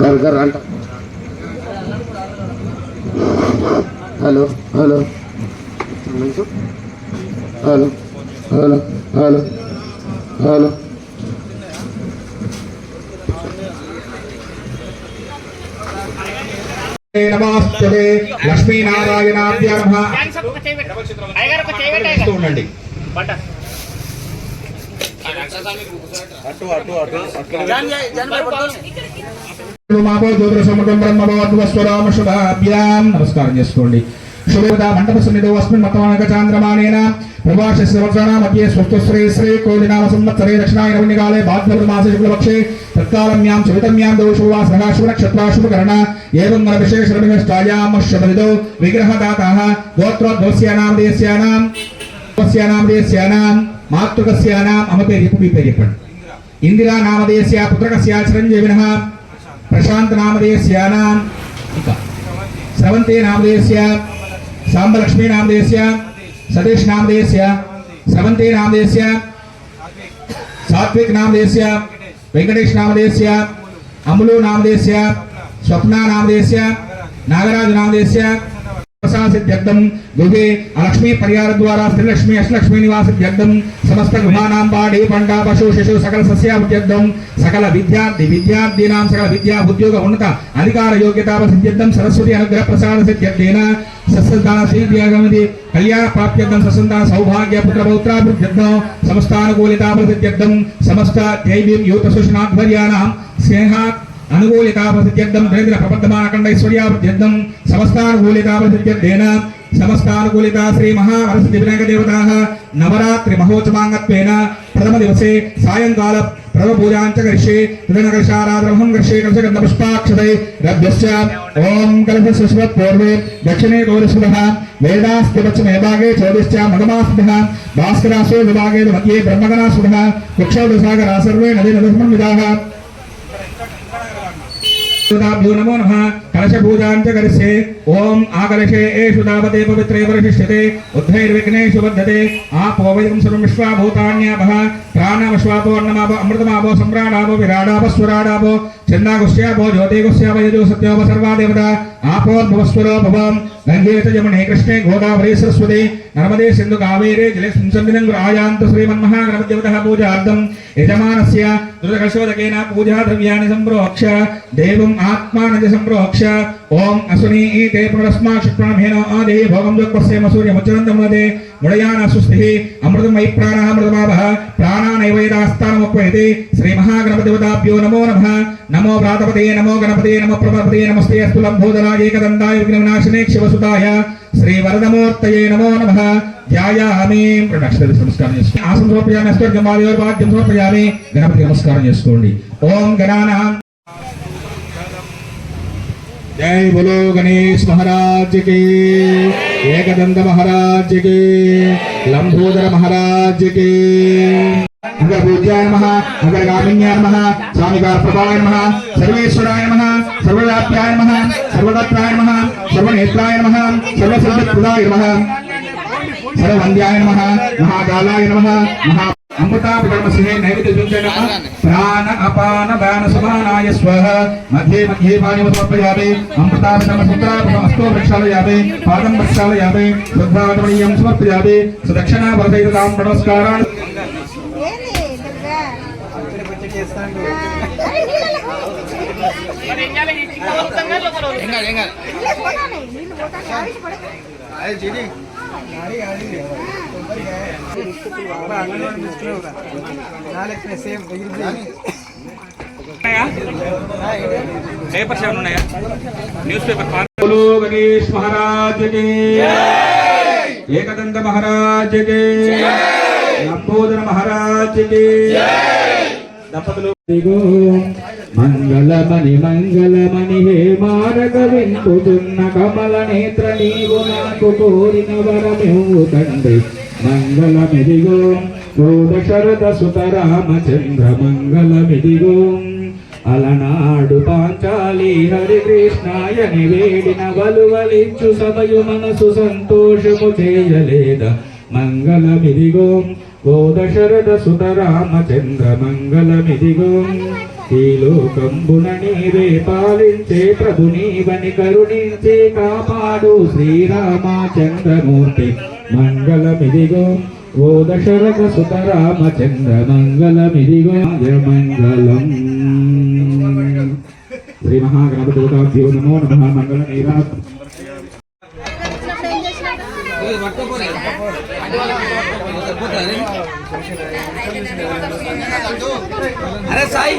घर घर अंट hello hello hello hello hello hello नमस्ते लक्ष्मी नारायणाभ्य नमः నమస్కారం చేసుకోండి. శుభోదయ మండప సన్నిధో అస్మిన్ మతమానక చాంద్రమానేన ప్రభాష సంవత్సరాణ మధ్య స్వస్థశ్రీ శ్రీ కోదినామ సంవత్సరే దక్షిణాయ నవనికాలే భాద్రపద మాసే శుక్లపక్షే తత్కాలమ్యాం శుభతమ్యాం దోషోవా సహశుభ నక్షత్రా శుభకరణ ఏవం మన విశేష రవిష్టాయాం శుభదిదో విగ్రహదాతాః గోత్రోద్భవస్యానాం దేశ్యానాం మాతృకస్యానాం అమ్మ పేరు చెప్పు, మీ పేరు చెప్పండి. ఇందిరా నామదేశ్య పుత్రకస్య చిరంజీవినః ప్రశాంత్ నామదేశ్యానాం ఇంకా స్రవంతి నామదేశ్య సాంబలక్ష్మీ నామదేశ్య సతీష్ నామదేశ్య స్రవంతి నామదేశ్య సాత్విక్ నామదేశ్య వెంకటేష్ నామదేశ్య అమలు నామదేశ్య స్వప్న నామదేశ్య నాగరాజు నామదేశ్య सिद्ध्यर्थम गृहे अलक्ष्मी परिवार द्वारा श्रीलक्ष्मी अष्टलक्ष्मी निवास सिद्ध्यर्थम समस्त गृहाणां बाडे पंडा पशु शिशु सकल सस्याभ्यर्थम सकल विद्यार्थीनां सकल विद्या उद्योग उन्नत अधिकार योग्यता सिद्ध्यर्थम सरस्वती अनुग्रह प्रसाद सिद्ध्यर्थेन सत्संतान श्रीव्यागमति कल्याण प्राप्त्यर्थम सत्संतान सौभाग्य पुत्र पौत्राभिवृद्ध्यर्थम समस्तानुकूलिता सिद्ध्यर्थम समस्त दैवीं यूथ सुषणाध्वर्याणां स्नेहात् अनुकूलितापसिद्ध्यर्थम दरिद्र प्रबद्धमानखण्डैश्वर्यावृद्ध्यर्थम समस्तानुकूलितापसिद्ध्यर्थेन समस्तानुकूलिता श्री महावरसिद्धि विनायक देवताः नवरात्रि महोत्सवाङ्गत्वेन प्रथम दिवसे सायंकाल प्रभपूजाञ्च करिष्ये तदनकर्षाराधनमहं करिष्ये कलशगन्धपुष्पाक्षतै रभ्यश्च ओम कलशस्वत् पूर्वे दक्षिणे गौरस्वतः वेदास्ति पश्चिमे भागे चौदिश्च मघमास्मः भास्करासो विभागे मध्ये ब्रह्मगणास्वतः कुक्षौदसागरा सर्वे नदी नदसमन्विताः नमो नमः कलश पूजाञ्च करिष्ये ओम आकलशे एषु तावते पवित्रे वर्षिष्यते उद्धैर्विघ्नेषु बध्यते आपो वयं सर्वं विश्वा भूतान्यापः प्राणमश्वापो अन्नमापो अमृतमापो सम्राडापो विराडापो स्वराडापो चन्दागुस्यापो ज्योतिगुस्यापो यजो सत्योपो सर्वा देवता आपोर्भवस्वरो भवं गंगे च यमुने कृष्णे गोदावरी सरस्वती नर्मदे सिन्धु कावेरे जलेऽस्मिन् सन्निधिं आयान्त श्रीमन्महागणपतिदेवतः पूजार्थं यजमानस्य दुर्दकशोदकेन पूजा द्रव्याणि सम्प्रोक्ष्य देवम् आत्मानज सम्प्रोक्ष्य ओम असुनीते पुनरस्मा शुक्रामेनो आदे भोगं जोक्पस्येम सूर्यमुच्चरन्तमदे मुडयान सुस्तिः अमृतमयि प्राणः अमृतमावः प्राणानैवेदास्तानमुपैते श्री महागणपतिदेवताभ्यो नमो नमः नमो व्रातपते नमो गणपते नमो प्रभपते नमस्ते अस्तु लम्बोदराय एकदन्ताय विघ्नविनाशिने शिवसुताय श्री वरदमूर्तये नमो नमः ध्यायामि प्रदक्षिण नमस्कारं చేసుకోండి ఆసనం సమర్పయామి అష్టోర్గమాలయోర్ వాద్యం సమర్పయామి గణపతి నమస్కారం చేసుకోండి ఓం గణానాం जय बोलो गणेश महाराज के एकदंत महाराज के लंबोदर महाराज के अगर पूज्याय नमः अगर गामिन्याय नमः स्वामिकार प्रभावाय नमः सर्वेश्वराय नमः सर्वव्याप्याय नमः सर्वगत्राय नमः सर्वनेत्राय नमः सर्वसिद्धिप्रदाय नमः सर्ववन्द्याय नमः महाकालाय नमः महा अमृताभिधर्मसिंहे नैवेद्य प्राण अपान दान समानाय स्वः मध्ये मध्ये पाणिं समर्पयामि अमृताभिधर्मसूत्रास्तु प्रक्षालयामि पादं प्रक्षालयामि श्रद्धावतमणीयं समर्पयामि सदक्षिणा वरदयितां नमस्कारान् न्यूज़ पेपर बोलो गणेश महाराज के एकदंत महाराज के लंबोदर महाराज के మంగళమణి మంగళమణి హే మారగ వింటున్న కమల నేత్ర నీవు నాకు కోరిన వరమివ్వు తండ్రి మంగళమిదిగో ఓ దశరథ సుత రామచంద్ర మంగళమిదిగో అలనాడు పాంచాలి హరికృష్ణాయని వేడిన వలువలిచ్చు సభయు మనసు సంతోషము చేయలేద మంగళమిదిగో ఓ దశరథ సుత రామచంద్ర మంగళమిదిగో ఈ లోకంబున నీవే పాలించే ప్రభు నీవని కరుణించి కాపాడు శ్రీరామచంద్రమూర్తి మంగళమిదిగో ఓ దశరథ సుత రామచంద్ర మంగళమిదిగో జయ మంగళం శ్రీ మహాగణపతిభ్యో నమో నమః మంగళమేరా అరే సాయి